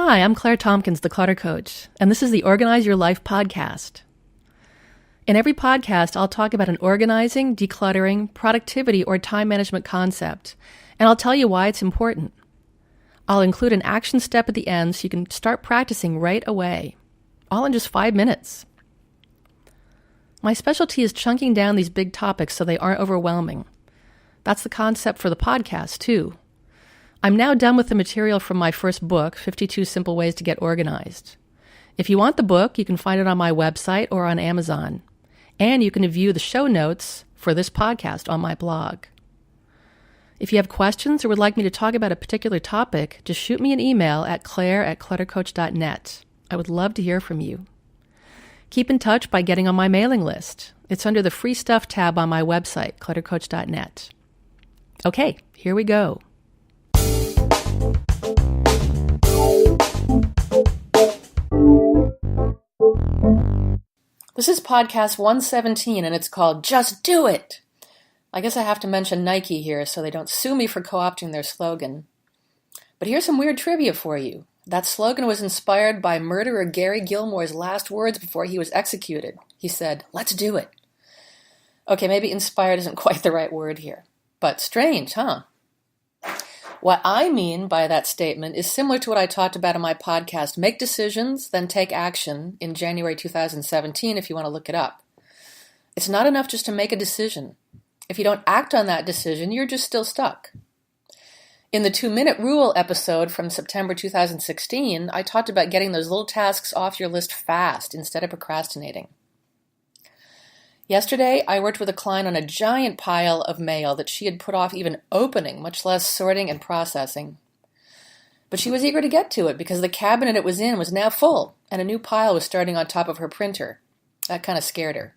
Hi, I'm Claire Tompkins, the Clutter Coach, and this is the Organize Your Life podcast. In every podcast, I'll talk about an organizing, decluttering, productivity, or time management concept, and I'll tell you why it's important. I'll include an action step at the end so you can start practicing right away, all in just 5 minutes. My specialty is chunking down these big topics so they aren't overwhelming. That's the concept for the podcast, too. I'm now done with the material from my first book, 52 Simple Ways to Get Organized. If you want the book, you can find it on my website or on Amazon. And you can view the show notes for this podcast on my blog. If you have questions or would like me to talk about a particular topic, just shoot me an email at claire@cluttercoach.net. I would love to hear from you. Keep in touch by getting on my mailing list. It's under the Free Stuff tab on my website, cluttercoach.net. Okay, here we go. This is podcast 117, and it's called Just Do It. I guess I have to mention Nike here so they don't sue me for co-opting their slogan. But here's some weird trivia for you. That slogan was inspired by murderer Gary Gilmore's last words before he was executed. He said, "Let's do it." Okay, maybe inspired isn't quite the right word here, but strange, huh? What I mean by that statement is similar to what I talked about in my podcast, Make Decisions, Then Take Action, in January 2017, if you want to look it up. It's not enough just to make a decision. If you don't act on that decision, you're just still stuck. In the 2-minute rule episode from September 2016, I talked about getting those little tasks off your list fast instead of procrastinating. Yesterday, I worked with a client on a giant pile of mail that she had put off even opening, much less sorting and processing. But she was eager to get to it because the cabinet it was in was now full, and a new pile was starting on top of her printer. That kind of scared her.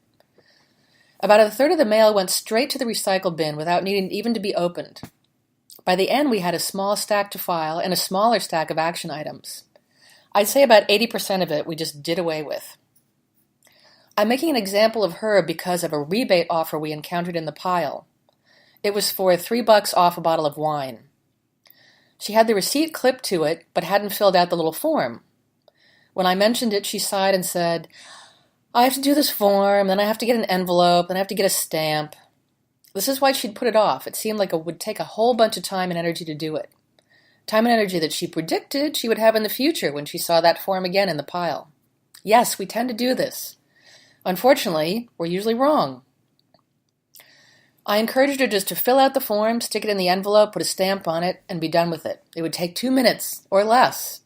About a third of the mail went straight to the recycle bin without needing even to be opened. By the end, we had a small stack to file and a smaller stack of action items. I'd say about 80% of it we just did away with. I'm making an example of her because of a rebate offer we encountered in the pile. It was for $3 off a bottle of wine. She had the receipt clipped to it, but hadn't filled out the little form. When I mentioned it, she sighed and said, "I have to do this form, then I have to get an envelope, then I have to get a stamp." This is why she'd put it off. It seemed like it would take a whole bunch of time and energy to do it. Time and energy that she predicted she would have in the future when she saw that form again in the pile. Yes, we tend to do this. Unfortunately, we're usually wrong. I encouraged her just to fill out the form, stick it in the envelope, put a stamp on it, and be done with it. It would take 2 minutes or less.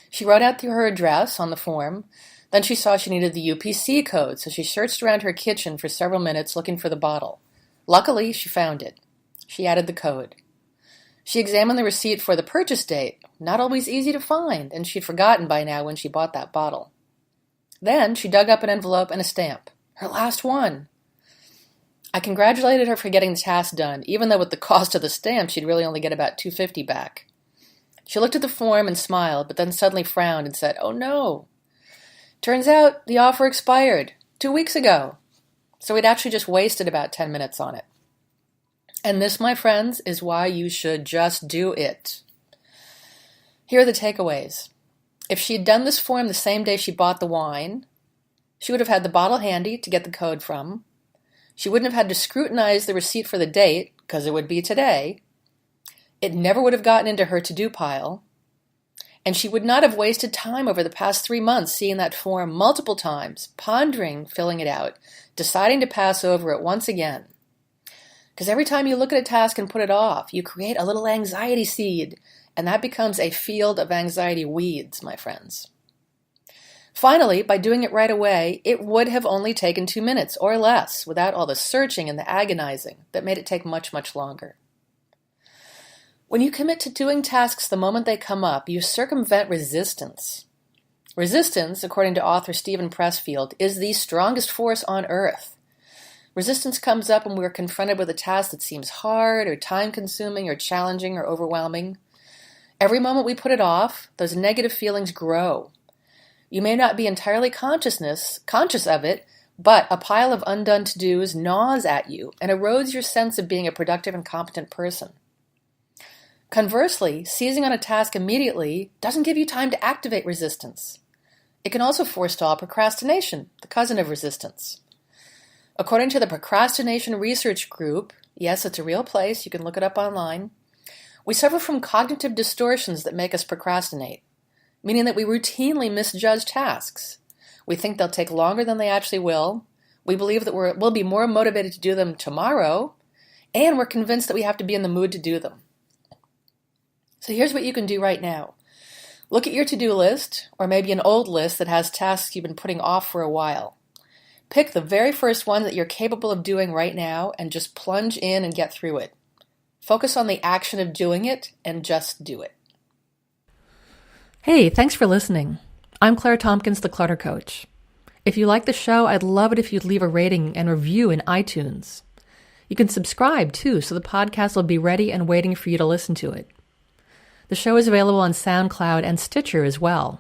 She wrote out her address on the form. Then she saw she needed the UPC code, so she searched around her kitchen for several minutes looking for the bottle. Luckily, she found it. She added the code. She examined the receipt for the purchase date, not always easy to find, and she'd forgotten by now when she bought that bottle. Then she dug up an envelope and a stamp. Her last one. I congratulated her for getting the task done, even though with the cost of the stamp she'd really only get about $2.50 back. She looked at the form and smiled, but then suddenly frowned and said, "Oh no. Turns out the offer expired 2 weeks ago." So we'd actually just wasted about 10 minutes on it. And this, my friends, is why you should just do it. Here are the takeaways. If she'd done this form the same day she bought the wine, she would have had the bottle handy to get the code from. She wouldn't have had to scrutinize the receipt for the date, because it would be today. It never would have gotten into her to-do pile. And she would not have wasted time over the past 3 months seeing that form multiple times, pondering filling it out, deciding to pass over it once again. Because every time you look at a task and put it off, you create a little anxiety seed, and that becomes a field of anxiety weeds, my friends. Finally, by doing it right away, it would have only taken 2 minutes or less without all the searching and the agonizing that made it take much, much longer. When you commit to doing tasks the moment they come up, you circumvent resistance. Resistance, according to author Stephen Pressfield, is the strongest force on earth. Resistance comes up when we're confronted with a task that seems hard or time-consuming or challenging or overwhelming. Every moment we put it off, those negative feelings grow. You may not be entirely conscious of it, but a pile of undone to-dos gnaws at you and erodes your sense of being a productive and competent person. Conversely, seizing on a task immediately doesn't give you time to activate resistance. It can also forestall procrastination, the cousin of resistance. According to the Procrastination Research Group, yes, it's a real place, you can look it up online, we suffer from cognitive distortions that make us procrastinate, meaning that we routinely misjudge tasks. We think they'll take longer than they actually will. We believe that we'll be more motivated to do them tomorrow, and we're convinced that we have to be in the mood to do them. So here's what you can do right now. Look at your to-do list, or maybe an old list that has tasks you've been putting off for a while. Pick the very first one that you're capable of doing right now and just plunge in and get through it. Focus on the action of doing it and just do it. Hey, thanks for listening. I'm Claire Tompkins, the Clutter Coach. If you like the show, I'd love it if you'd leave a rating and review in iTunes. You can subscribe too, so the podcast will be ready and waiting for you to listen to it. The show is available on SoundCloud and Stitcher as well.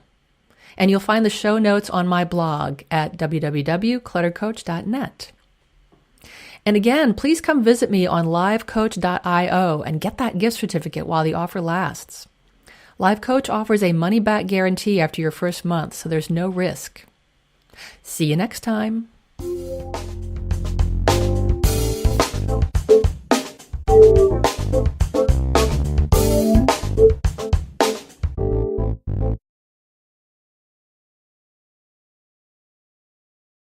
And you'll find the show notes on my blog at www.cluttercoach.net. And again, please come visit me on livecoach.io and get that gift certificate while the offer lasts. LiveCoach offers a money-back guarantee after your first month, so there's no risk. See you next time.